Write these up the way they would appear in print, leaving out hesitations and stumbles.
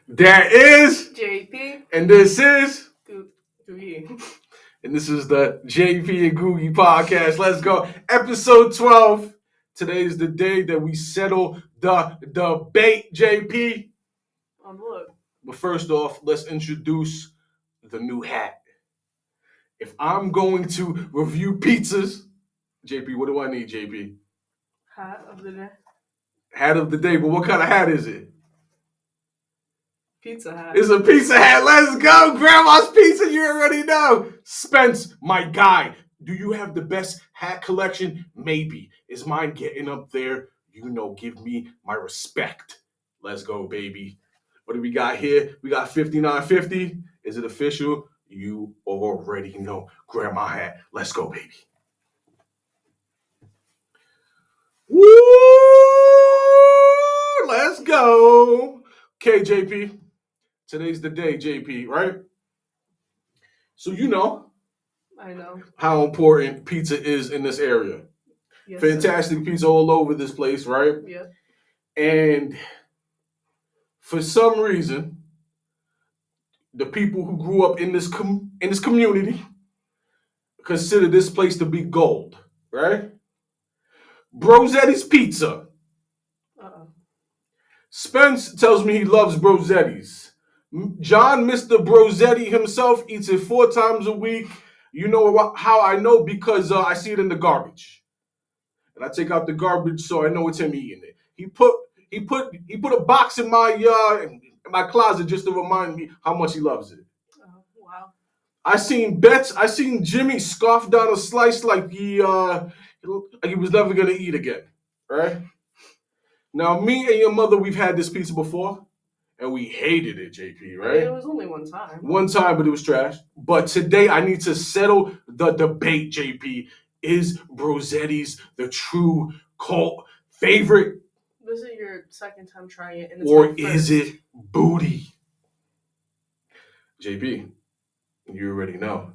There is JP. And this is Googie. And this is the JPandGoogiePodcast. Let's go. Episode 12. Today is the day that we settle the debate, JP. Look. But first off, let's introduce the new hat. If I'm going to review pizzas, JP, what do I need, JP? Hat of the day. Hat of the day, but what kind of hat is it? Pizza hat. It's a pizza hat. Let's go. Grandma's Pizza, you already know. Spence, my guy, do you have the best hat collection? Maybe. Is mine getting up there? You know, give me my respect. Let's go, baby. What do we got here? We got 5950. Is it official? You already know. Grandma hat. Let's go, baby. Woo! Let's go. Okay, JP. Today's the day, JP, right? So you know. I know. How important pizza is in this area. Yes, Fantastic pizza all over this place, right? Yeah. And for some reason, the people who grew up in this community consider this place to be gold, right? Brozzettis Pizza. Uh-oh. Spence tells me he loves Brozzettis. John, Mr. Brozzetti himself, eats it 4 times a week. You know how I know? Because I see it in the garbage, and I take out the garbage, so I know it's him eating it. He put a box in my closet just to remind me how much he loves it. Oh, wow. I seen Jimmy scarf down a slice like he was never gonna eat again. Right? Now, me and your mother, we've had this pizza before, and we hated it, JP, right? It was only one time. One time, but it was trash. But today, I need to settle the debate, JP. Is Brozzettis the true cult favorite? This is your second time trying it. Or is it booty? JP, you already know.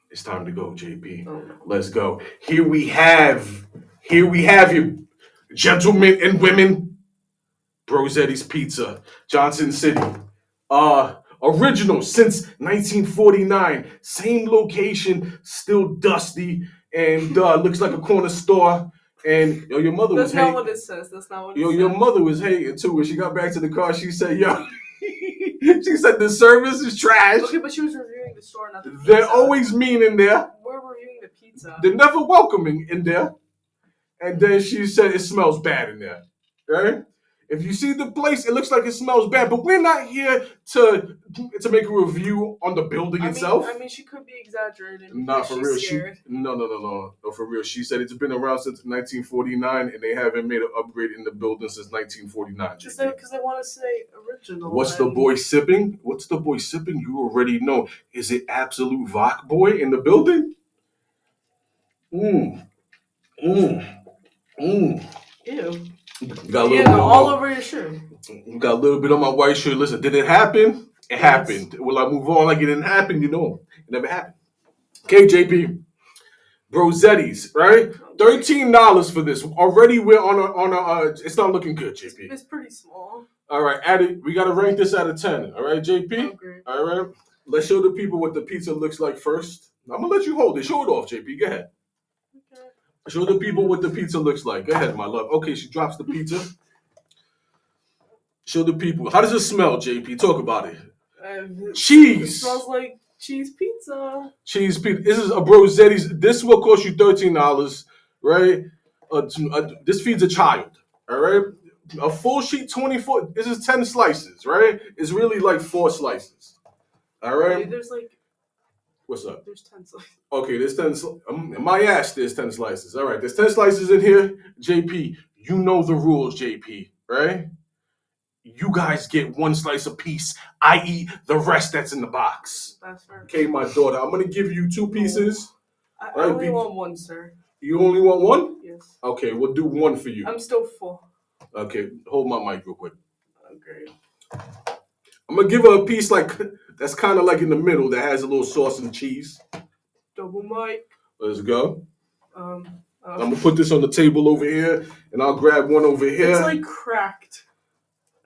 It's time to go, JP. Oh, no. Let's go. Here we have you, gentlemen and women. Brozzettis Pizza, Johnson City. Original since 1949. Same location, still dusty, and looks like a corner store. And your mother was hating. That's not what it says. That's not what it says. Your mother was hating too. When she got back to the car, she said, yo, she said the service is trash. Okay, but she was reviewing the store, not the pizza. They're always mean in there. We're reviewing the pizza. They're never welcoming in there. And then she said it smells bad in there. Right? If you see the place, it looks like it smells bad, but we're not here to make a review on the building itself. I mean, she could be exaggerating. Not for real. Scared. No, for real. She said it's been around since 1949, and they haven't made an upgrade in the building since 1949. Because they want to say original. What's the boy sipping? You already know. Is it Absolute Vodka Boy in the building? Ew. You got a little bit all over your shirt. You got a little bit on my white shirt. Listen, did it happen? It happened. Will I move on like it didn't happen? You know, it never happened. Okay, JP. Brozzettis, right? $13 for this. Already we're on a it's not looking good, JP. It's pretty small. All right, we gotta rank this out of 10. All right, JP? Okay. All right. Let's show the people what the pizza looks like first. I'm gonna let you hold it. Show it off, JP. Go ahead. Okay. Show the people what the pizza looks like. Go ahead, my love. Okay, she drops the pizza. Show the people. How does it smell, JP? Talk about it. Cheese. It smells like cheese pizza. Cheese pizza. This is a Brozzettis. This will cost you $13, right? This feeds a child, all right? A full sheet, 24. This is 10 slices, right? It's really like 4 slices, all right? There's like. What's up? There's 10 slices. Okay, there's 10. In my ass, there's 10 slices. All right, there's 10 slices in here. JP, you know the rules, JP, right? You guys get 1 slice apiece. I eat the rest that's in the box. That's fair. Okay, my daughter, I'm going to give you 2 pieces. I only want 1, sir. You only want 1? Yes. Okay, we'll do 1 for you. I'm still full. Okay, hold my mic real quick. Okay. I'm going to give her a piece that's kind of like in the middle that has a little sauce and cheese. Double mic. Let's go. I'm going to put this on the table over here, and I'll grab one over here. It's like cracked.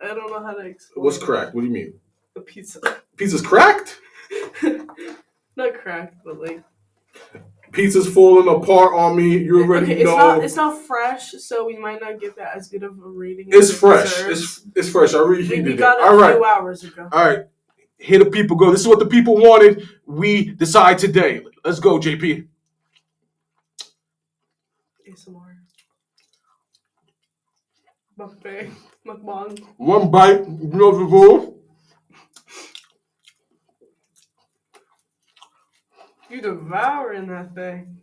I don't know how to explain. What's cracked? What do you mean? The pizza. Pizza's cracked? Not cracked, but like. Pizza's falling apart on me. You already know. It's not fresh, so we might not give that as good of a rating. It's fresh. It's fresh. I reheated we got it. it All a right. few hours ago. All right. Here the people go. This is what the people wanted. We decide today. Let's go, JP. ASMR. Mukbang. One bite. You know the rule. You devouring that thing.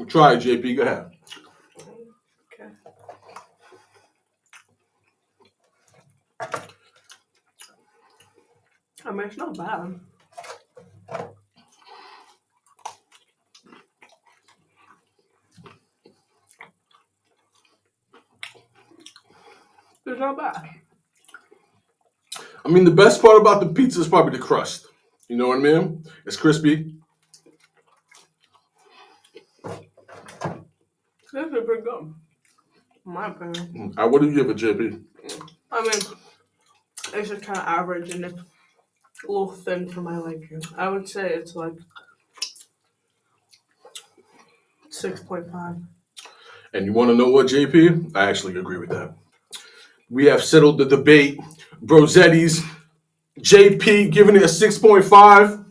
Try it, JP. Go ahead. Okay. I mean, it's not bad. It's not bad. I mean, the best part about the pizza is probably the crust. You know what I mean? It's crispy. It's actually pretty good. In my opinion. What do you give it, JP? I mean, it's just kind of average and it's a little thin for my liking. I would say it's like 6.5. And you want to know what, JP? I actually agree with that. We have settled the debate. Brozzettis, JP giving it a 6.5.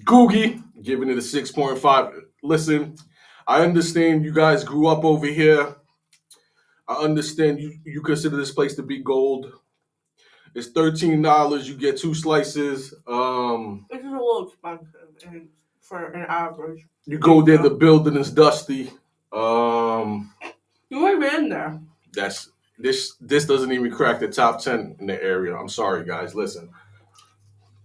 Googie giving it a 6.5. Listen, I understand you guys grew up over here. I understand you consider this place to be gold. It's $13. You get 2 slices. It's just a little expensive and for an average. You go there, the building is dusty. You weren't in there. This doesn't even crack the top 10 in the area. I'm sorry, guys. Listen,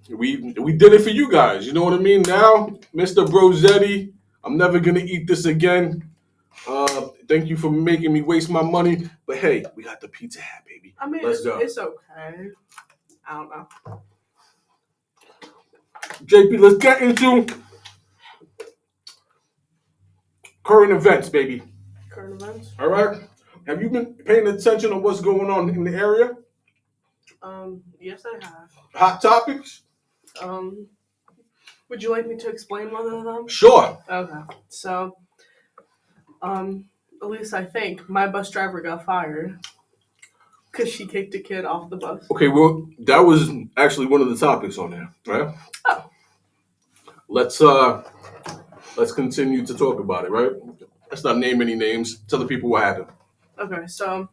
we did it for you guys. You know what I mean? Now, Mr. Brozzetti, I'm never gonna eat this again. Thank you for making me waste my money. But hey, we got the pizza hat, baby. I mean, Let's go. It's okay. I don't know. JP, let's get into current events, baby. Current events? All right. Have you been paying attention to what's going on in the area? Yes, I have. Hot topics? Would you like me to explain one of them? Sure. Okay. So, at least I think my bus driver got fired because she kicked a kid off the bus. Okay, well, that was actually one of the topics on there, right? Oh. Let's continue to talk about it, right? Let's not name any names. Tell the people what happened. Okay, so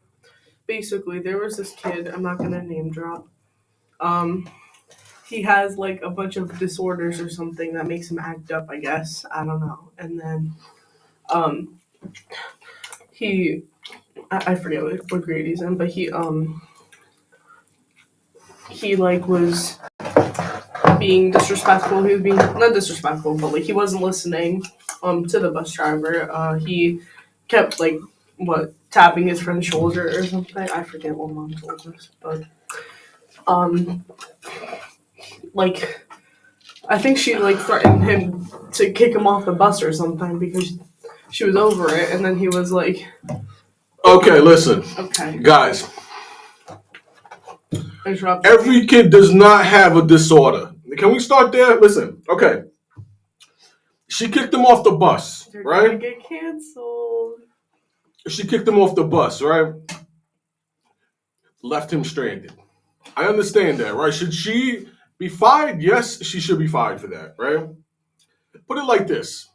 basically there was this kid, I'm not gonna name drop. He has like a bunch of disorders or something that makes him act up, I guess. I don't know. And then I forget what grade he's in, but he like was being disrespectful. He was being not disrespectful, but like he wasn't listening to the bus driver. He kept like tapping his friend's shoulder or something. I forget what mom told us, but like I think she like threatened him to kick him off the bus or something because she was over it, and then he was like, okay, listen. Okay. Guys. Interrupt. Every kid does not have a disorder. Can we start there? Listen, okay. She kicked him off the bus, You're right? gonna get canceled. She kicked him off the bus, right? Left him stranded. I understand that, right? Should she be fired? Yes, she should be fired for that, right? Put it like this.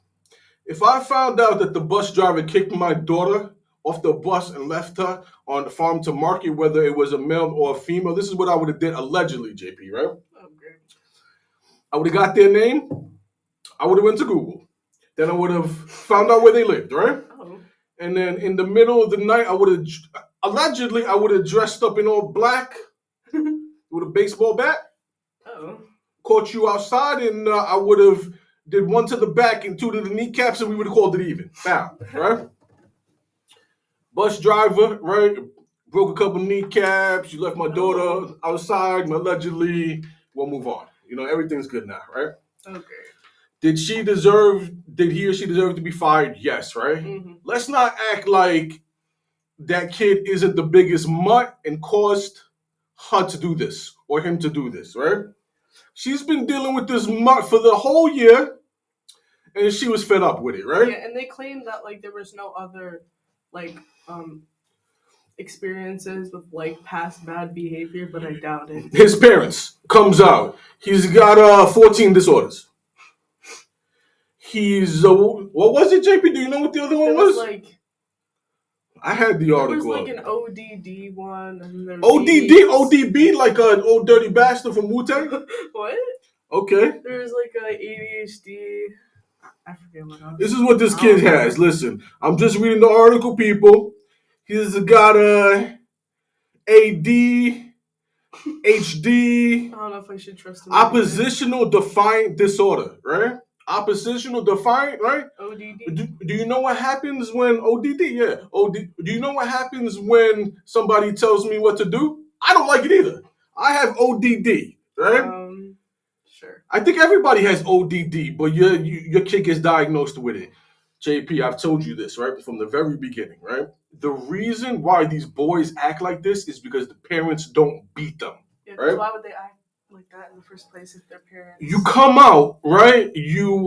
If I found out that the bus driver kicked my daughter off the bus and left her on the farm to market, whether it was a male or a female, this is what I would have did allegedly, JP, right? Okay. I would have got their name. I would have went to Google. Then I would have found out where they lived, right? Oh. And then in the middle of the night, I would have dressed up in all black with a baseball bat. Oh. Caught you outside, and I would have did 1 to the back and 2 to the kneecaps, and we would have called it even. Now, right? Bus driver, right? Broke a couple kneecaps. You left my daughter outside, allegedly. We'll move on. You know, everything's good now, right? Okay. Did he or she deserve to be fired? Yes, right? Mm-hmm. Let's not act like that kid isn't the biggest mutt and caused her to do this or him to do this, right? She's been dealing with this mutt for the whole year and she was fed up with it, right? Yeah, and they claimed that like there was no other like experiences with like past bad behavior, but I doubt it. His parents comes out. He's got 14 disorders. He's what was it, JP? Do you know what the other one was? Like I had the article. There was like an ODD one, and there ODB, like an old dirty bastard from Wu-Tang. What? Okay. There was like a ADHD. I forget what else. This is what this kid has. Listen, I'm just reading the article, people. He's got a ADHD. I don't know if I should trust him. Oppositional defiant disorder, right? Oppositional defiant, right? ODD. Do you know what happens when ODD? Yeah. Do you know what happens when somebody tells me what to do? I don't like it either. I have ODD, right? Sure. I think everybody has ODD, but your kid gets diagnosed with it. JP, I've told you this, right? From the very beginning, right? The reason why these boys act like this is because the parents don't beat them. Yeah, right? Why would they act like that in the first place if their parents... You come out, right? You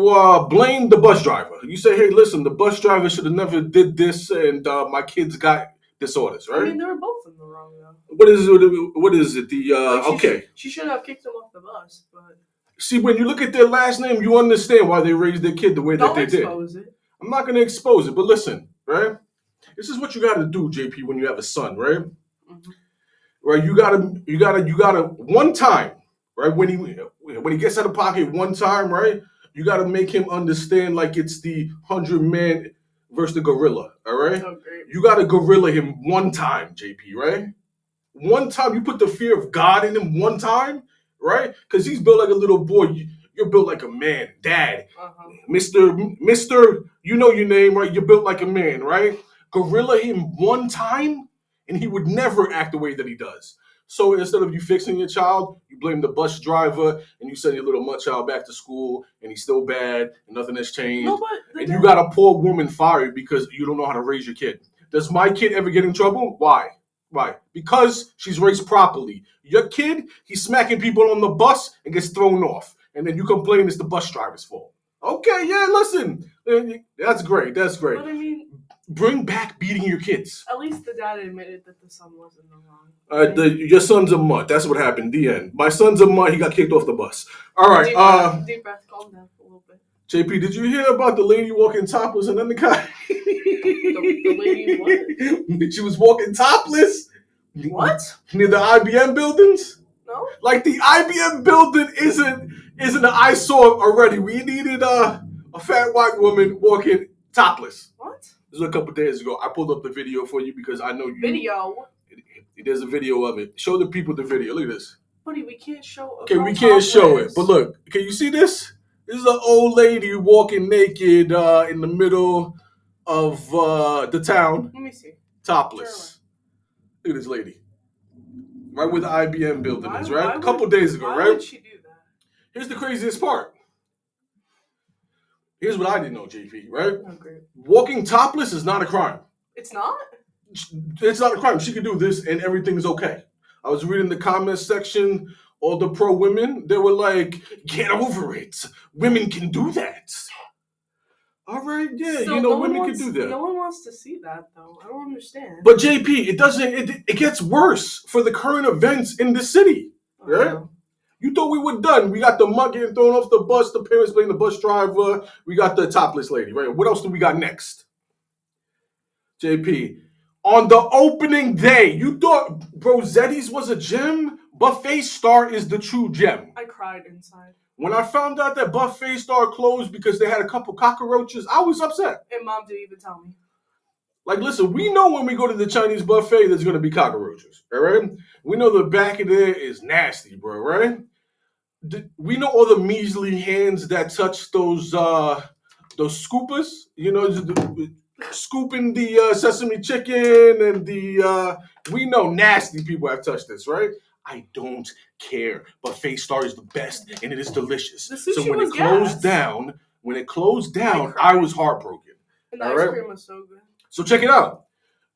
blame the bus driver. You say, hey, listen, the bus driver should have never did this and my kids got disorders, right? I mean, they were both in the wrong, though. What is it? She should have kicked him off the bus, but... See, when you look at their last name, you understand why they raised their kid the way that they did. Don't expose it. I'm not going to expose it, but listen, right? This is what you got to do, JP, when you have a son, right? Mm-hmm. Right, you gotta one time, right? When he gets out of pocket one time, right? You gotta make him understand like it's the 100-man versus the gorilla, all right? Okay. You gotta gorilla him one time, JP, right? One time, you put the fear of God in him one time, right? Because he's built like a little boy. You're built like a man, Dad, Mister. You know your name, right? You're built like a man, right? Gorilla him one time, and he would never act the way that he does. So instead of you fixing your child, you blame the bus driver, and you send your little mutt child back to school, and he's still bad, and nothing has changed. No, but and you got a poor woman fired because you don't know how to raise your kid. Does my kid ever get in trouble? Why? Because she's raised properly. Your kid, he's smacking people on the bus and gets thrown off. And then you complain it's the bus driver's fault. Okay, yeah, listen. That's great. But I mean... Bring back beating your kids. At least the dad admitted that the son was in the wrong. Your son's a mutt. That's what happened. The end. My son's a mutt. He got kicked off the bus. All right. Deep breath. Calm down a little bit. JP, did you hear about the lady walking topless and then the guy? the lady what? She was walking topless. What? Near the IBM buildings. No. Like the IBM building isn't an eyesore already. We needed a fat white woman walking topless. What? This was a couple days ago. I pulled up the video for you because I know you. Video? There's a video of it. Show the people the video. Look at this. Buddy, we can't show. Okay, we can't show it. But look, can you see this? This is an old lady walking naked in the middle of the town. Let me see. Topless. Look at this lady. Right where the IBM building is, right? A couple days ago, right? Why would she do that? Here's the craziest part. Here's what I didn't know, JP, right? Okay. Walking topless is not a crime. It's not? It's not a crime. She could do this and everything's okay. I was reading the comments section, all the pro-women, they were like, get over it. Women can do that. All right, yeah, so women can do that. No one wants to see that, though. I don't understand. But JP, it gets worse for the current events in the city, right? You thought we were done. We got the mutt getting thrown off the bus, the parents blaming the bus driver. We got the topless lady, right? What else do we got next? JP, on the opening day, you thought Brozzettis was a gem? Buffet Star is the true gem. I cried inside. When I found out that Buffet Star closed because they had a couple cockroaches, I was upset. And Mom didn't even tell me. Like, listen, we know when we go to the Chinese buffet, there's going to be cockroaches, all right? We know the back of there is nasty, bro, right? We know all the measly hands that touch those scoopers, scooping the sesame chicken and we know nasty people have touched this, right? I don't care. Buffet Star is the best and it is delicious. The sushi so when was it closed down, When it closed down, I was heartbroken. And the ice cream was so good. So check it out.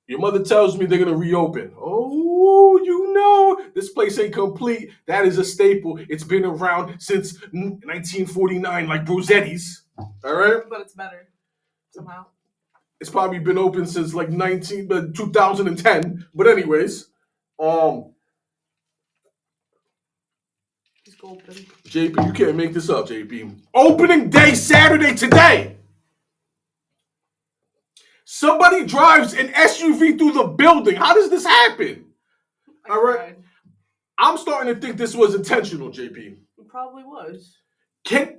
Your mother tells me they're going to reopen. Oh, you know, this place ain't complete. That is a staple. It's been around since 1949, like Brozzettis. All right? But it's better, somehow. It's probably been open since like 2010. But anyways, He's golden. JP, you can't make this up, JP. Opening day Saturday today. Somebody drives an SUV through the building. How does this happen? All right. I'm starting to think this was intentional, JP. It probably was.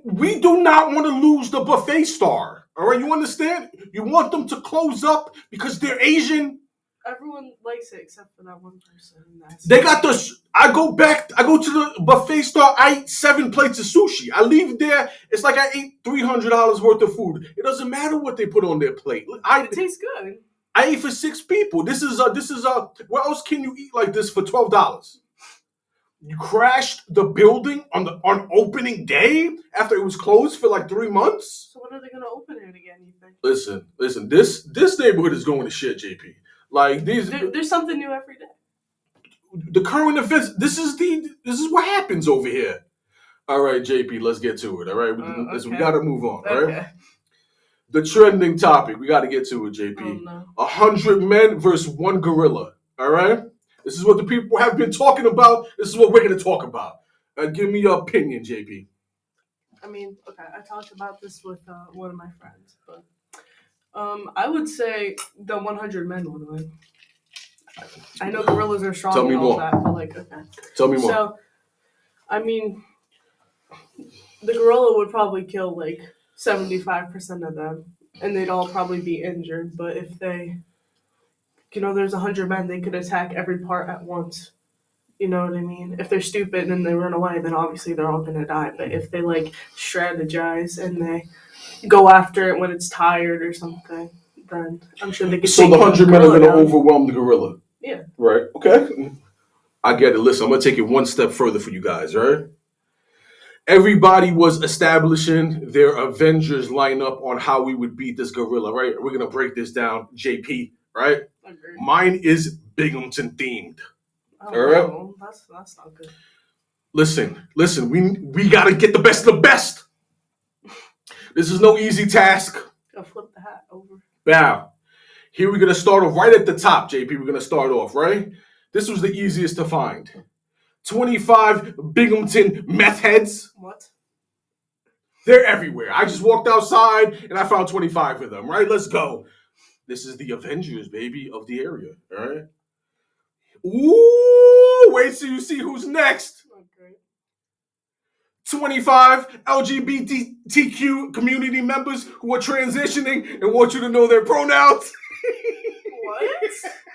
We do not want to lose the buffet star. All right, you understand? You want them to close up because they're Asian. Everyone likes it except for that one person. They got the. I go to the buffet star. I eat 7 plates of sushi. I leave there. It's like I ate $300 worth of food. It doesn't matter what they put on their plate. It tastes good. I ate for 6 people. This is where else can you eat like this for $12? You crashed the building on opening day after it was closed for like 3 months. So when are they gonna open it again? You think? Listen. This neighborhood is going to shit, JP. Like there's something new every day. The current events. This is what happens over here. All right, JP, let's get to it. All right, we got to move on. All right. The trending topic. We got to get to it, JP. Oh, no. 100 men versus 1 gorilla. All right. This is what the people have been talking about. This is what we're going to talk about. Give me your opinion, JP. I mean, okay, I talked about this with one of my friends, but I would say the 100 men would win. I know gorillas are strong and all that, but like, okay. Tell me more. So, I mean, the gorilla would probably kill like 75% of them, and they'd all probably be injured. But if they, there's 100 men, they could attack every part at once. You know what I mean? If they're stupid and they run away, then obviously they're all gonna die. But if they like strategize and they go after it when it's tired or something, then I'm sure they could. So the 100 men are gonna overwhelm the gorilla. Yeah. Right. Okay. I get it. Listen, I'm gonna take it one step further for you guys. Right. Everybody was establishing their Avengers lineup on how we would beat this gorilla. Right. We're gonna break this down, JP. Right. Agreed. Mine is Binghamton themed. Oh, all right. No, that's not good. Listen. We gotta get the best of the best. This is no easy task. I'll flip the hat over. Now, here we're gonna start off right at the top, JP. We're gonna start off right. This was the easiest to find. 25 Binghamton meth heads. What? They're everywhere. I just walked outside and I found 25 of them. Right. Let's go. This is the Avengers, baby, of the area. All right. Ooh, wait till you see who's next. Okay. 25 LGBTQ community members who are transitioning and want you to know their pronouns. What?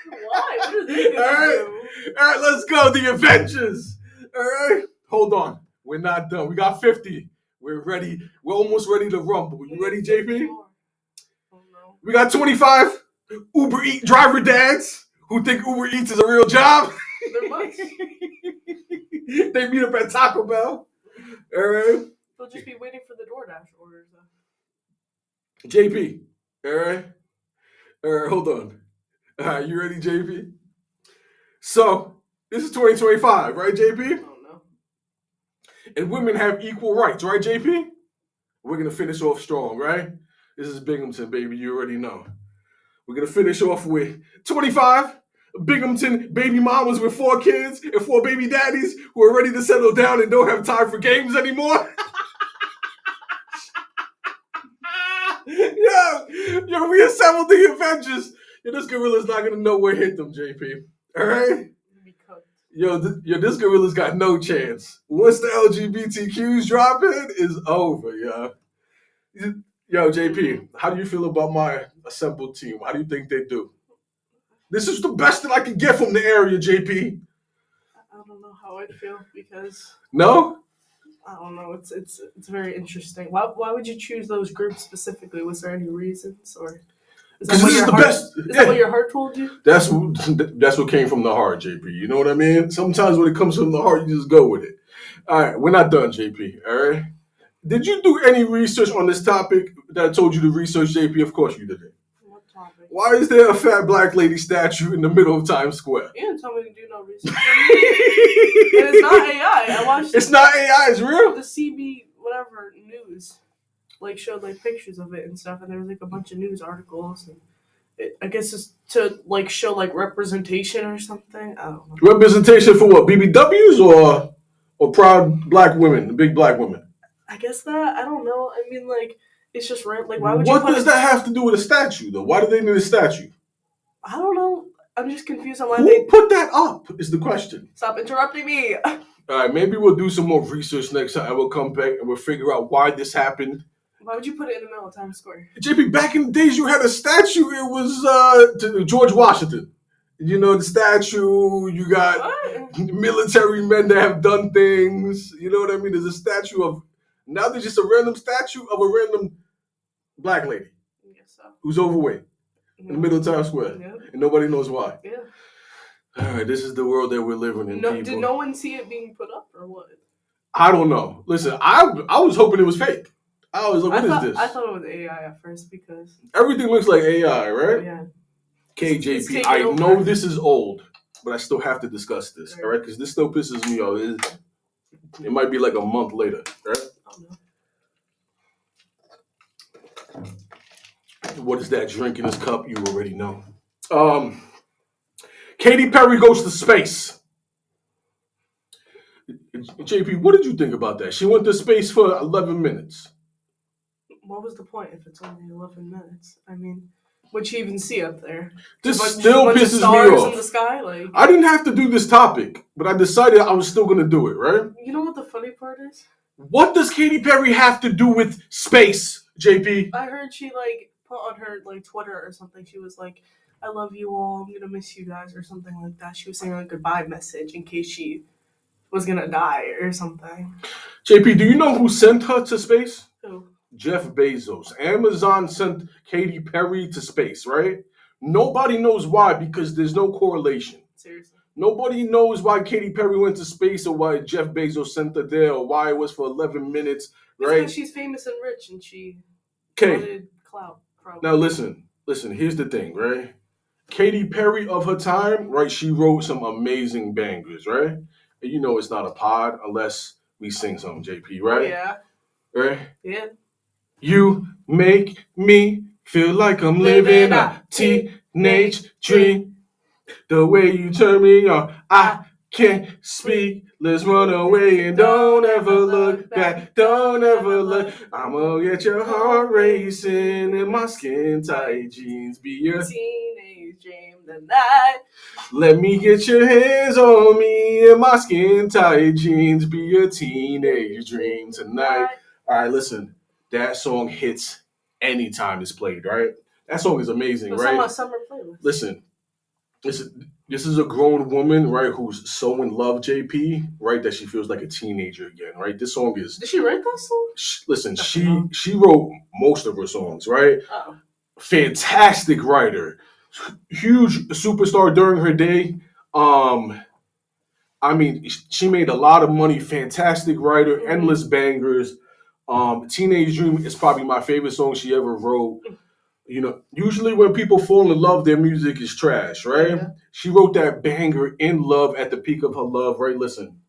Why? What are they gonna do? All right, let's go. The Avengers. All right. Hold on. We're not done. We got 50. We're ready. We're almost ready to rumble. You ready, JP? Oh, no. We got 25 Uber Eats driver dads who think Uber Eats is a real job. They're much. They meet up at Taco Bell. All right. They'll just be waiting for the DoorDash orders, though. JP. All right. Hold on. All right, you ready, JP? So, this is 2025, right, JP? Oh, no. And women have equal rights, right, JP? We're going to finish off strong, right? This is Binghamton, baby. You already know. We're going to finish off with 25 Binghamton baby mamas with 4 kids and 4 baby daddies who are ready to settle down and don't have time for games anymore. Yo, we assembled the Avengers. Yo, this gorilla's not going to know where hit them, JP. All right? Yo, this gorilla's got no chance. Once the LGBTQs drop in, it's over, yo. Yo, JP, how do you feel about my assembled team? How do you think they do? This is the best that I can get from the area, JP. I don't know how I'd feel because... No? I don't know. It's very interesting. Why would you choose those groups specifically? Was there any reasons, or is that what your heart told you? That's what came from the heart, JP. You know what I mean? Sometimes when it comes from the heart, you just go with it. All right, we're not done, JP. All right, Did you do any research on this topic that I told you to research, JP? Of course you didn't. What topic? Why is there a fat black lady statue in the middle of Times Square? You didn't tell me to do no research. And it's not AI. I watched. It's not AI. It's real. The CB whatever news, like showed like pictures of it and stuff, and there was like a bunch of news articles. And I guess it's to like show like representation or something. I don't know. Representation for what? BBWs or proud black women, big black women? I guess that I don't know. I mean, like it's just like why would you? What does that have to do with a statue though? Why do they need a statue? I don't know. I'm just confused on why Who put that up? Is the question. Stop interrupting me. All right, maybe we'll do some more research next time. We'll come back and we'll figure out why this happened. Why would you put it in the middle of Times Square? JP, back in the days, you had a statue. It was to George Washington. You know, the statue. You got What? military men that have done things. You know what I mean? There's a statue of. Now there's just a random statue of a random black lady I guess so. who's overweight in the middle of Times Square, and nobody knows why. Yeah. All right, this is the world that we're living in. No, people. did no one see it being put up or what? I don't know. Listen, I was hoping it was fake. I was like, what is this? I thought it was AI at first because Everything looks like AI, right? yeah. KJP, I know this is old, but I still have to discuss this, all right? Because this still pisses me off. It might be like a month later, right? What is that drink in his cup? You already know. Katy Perry goes to space. JP, what did you think about that? She went to space for 11 minutes. What was the point if it's only 11 minutes? I mean, what'd you even see up there? This still pisses me off. In the sky? Like, I didn't have to do this topic, but I decided I was still going to do it, right? You know what the funny part is? What does Katy Perry have to do with space, JP? I heard she like put on her like Twitter or something. She was like, "I love you all. I'm gonna miss you guys," or something like that. She was saying a goodbye message in case she was gonna die or something. JP, do you know who sent her to space? Who? Jeff Bezos. Amazon sent Katy Perry to space, right? Nobody knows why because there's no correlation. Seriously. Nobody knows why Katy Perry went to space or why Jeff Bezos sent her there or why it was for 11 minutes, right? Because she's famous and rich and she wanted clout, probably. Now listen, here's the thing, right? Katy Perry of her time, right, she wrote some amazing bangers, right? And you know it's not a pod unless we sing something, JP, right? Yeah. Right? Yeah. You make me feel like I'm living a teenage dream. The way you turn me on, I can't speak. Let's run away and don't ever look back. Don't ever look. I'm gonna get your heart racing in my skin tight jeans. Be your teenage dream tonight. Let me get your hands on me in my skin tight jeans. Be your teenage dream tonight. All right, listen. That song hits anytime it's played, right? That song is amazing, right? It's on my summer playlist. Listen. This is a grown woman, right, who's so in love, JP, right, that she feels like a teenager again, right? This song is... Did she write that song? Listen, she wrote most of her songs, right? Oh. Fantastic writer. Huge superstar during her day. I mean, she made a lot of money. Fantastic writer. Mm-hmm. Endless bangers. Teenage Dream is probably my favorite song she ever wrote. You know, usually when people fall in love, their music is trash, right? Yeah. She wrote that banger, In Love, at the peak of her love, right? Listen,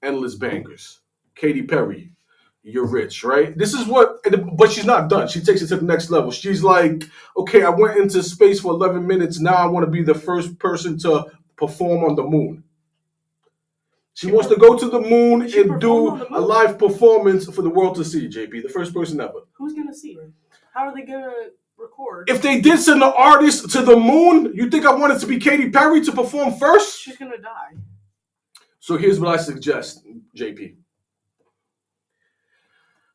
endless bangers. Katy Perry, you're rich, right? This is what, but she's not done. She takes it to the next level. She's like, okay, I went into space for 11 minutes. Now I want to be the first person to perform on the moon. She wants to go to the moon and do a live performance for the world to see, JP. The first person ever. Who's going to see her? How are they going to record? If they did send an artist to the moon, you think I wanted to be Katy Perry to perform first? She's gonna die. So here's what I suggest, JP.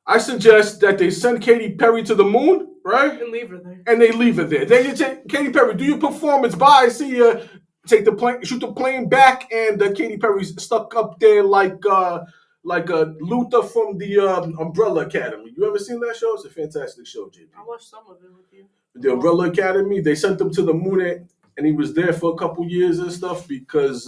I suggest that they send Katy Perry to the moon, right? And leave her there. And they leave her there. They just say, Katy Perry, do your performance. Bye. See ya. Take the plane, shoot the plane back, and Katy Perry's stuck up there like Luther from the Umbrella Academy. You ever seen that show? It's a fantastic show, JP. I watched some of it with you. The Umbrella Academy, they sent him to the moon, and he was there for a couple years and stuff because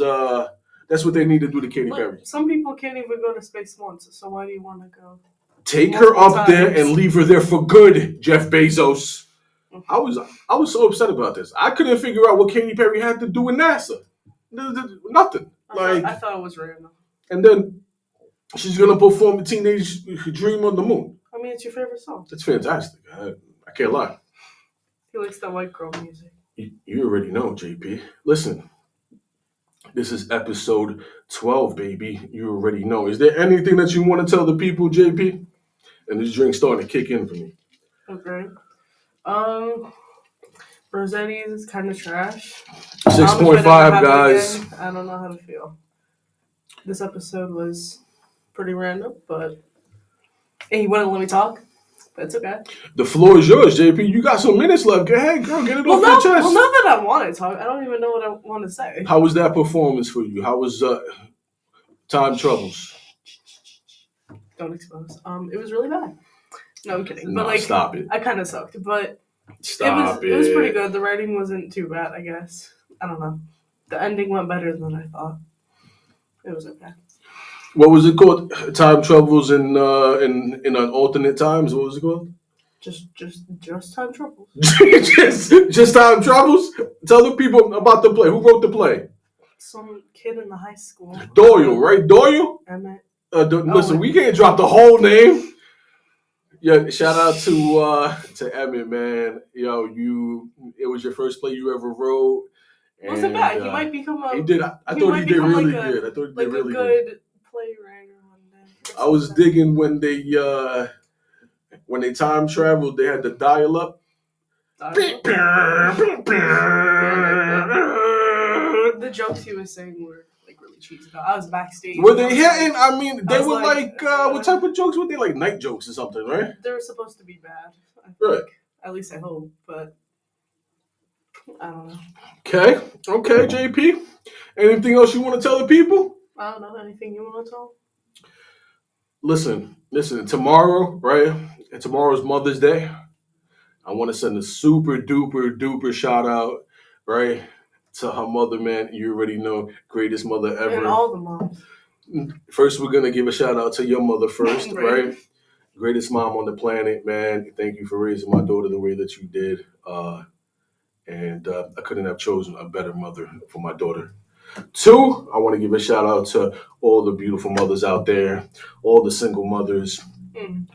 that's what they need to do to Katy Perry. Some people can't even go to space once, so why do you want to go? Take her up there and leave her there for good, Jeff Bezos. I was so upset about this. I couldn't figure out what Katy Perry had to do with NASA. Nothing. I thought it was random. And then she's gonna perform a Teenage Dream on the Moon. I mean, it's your favorite song. It's fantastic. I can't lie. He likes that white girl music. You already know, JP. Listen, this is episode 12, baby. You already know. Is there anything that you want to tell the people, JP? And this drink's starting to kick in for me. Okay. Brozzettis is kind of trash. 6.5, guys. I don't know how to feel. This episode was pretty random, but he wouldn't let me talk. But it's okay. The floor is yours, JP. You got some minutes left. Go ahead, girl. Get it off your chest. Well, not that I want to talk. I don't even know what I want to say. How was that performance for you? How was Time Troubles? Don't expose. It was really bad. No, I'm kidding. No, but stop it. I kind of sucked, but Stop it. It was pretty good. The writing wasn't too bad, I guess. I don't know. The ending went better than I thought. It was okay. What was it called? Time Troubles in an alternate times. What was it called? Just Time Troubles. just Time Troubles. Tell the people about the play. Who wrote the play? Some kid in the high school. Doyle, right? Doyle. Emmett. Listen, we can't drop the whole name. Yeah, shout out to Emmett, man. Yo, it was your first play you ever wrote. Wasn't bad. He might become a. He did. I thought he did really good. I thought he did really good. Playwright one day. I was digging when they time traveled. They had the dial up. The jokes he was saying were like really cheesy. I was backstage. Were they hitting? I mean, they were like what type of jokes were they? Like night jokes or something, right? They were supposed to be bad. I think. Right. At least I hope, but I don't know. Okay, JP. Anything else you want to tell the people? I don't know. Anything you want to tell? Listen. Tomorrow, right? And tomorrow's Mother's Day. I want to send a super duper shout out, right, to her mother, man. You already know, greatest mother ever. And all the moms. First, we're gonna give a shout out to your mother first, right? Greatest mom on the planet, man. Thank you for raising my daughter the way that you did. And I couldn't have chosen a better mother for my daughter. 2, I want to give a shout out to all the beautiful mothers out there, all the single mothers.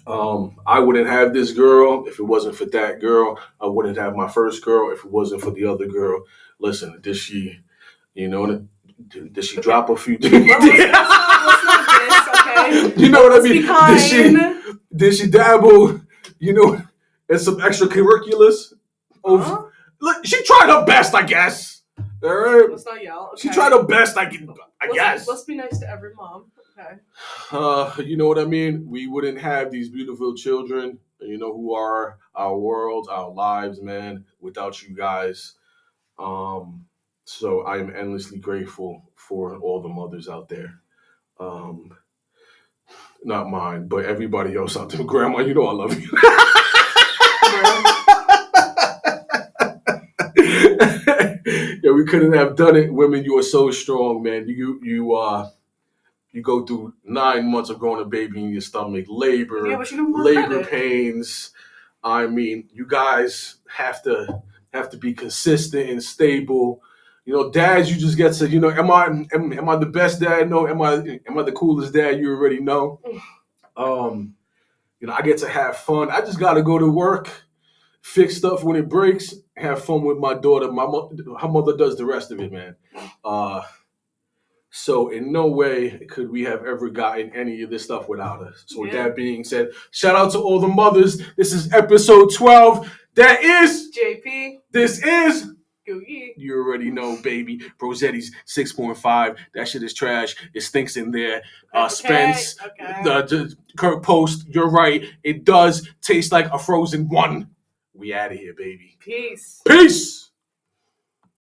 I wouldn't have this girl if it wasn't for that girl. I wouldn't have my first girl if it wasn't for the other girl. Listen, did she drop a few? Let's not diss, okay? You know what I mean? Did she dabble? In some extracurriculars? Look, she tried her best, I guess. All right. Let's not yell. Okay. She tried her best, I guess. Let's be nice to every mom. Okay. You know what I mean? We wouldn't have these beautiful children, who are our world, our lives, man, without you guys. So I am endlessly grateful for all the mothers out there. Not mine, but everybody else out there. Grandma, I love you. Yeah, we couldn't have done it. Women, you are so strong, man. You go through 9 months of growing a baby in your stomach, labor pains. I mean, you guys have to be consistent and stable. Dads, you just get to, am I the best dad? No. Am I the coolest dad? You already know. I get to have fun. I just got to go to work, fix stuff when it breaks, have fun with my daughter. Her mother does the rest of it, man. So in no way could we have ever gotten any of this stuff without us. So with that being said, shout out to all the mothers. This is episode 12. That is JP. This is Googie. You already know, baby. Brozzettis 6.5. That shit is trash. It stinks in there. Spence, the Kirk Post, you're right. It does taste like a frozen one. We out of here, baby. Peace. Peace.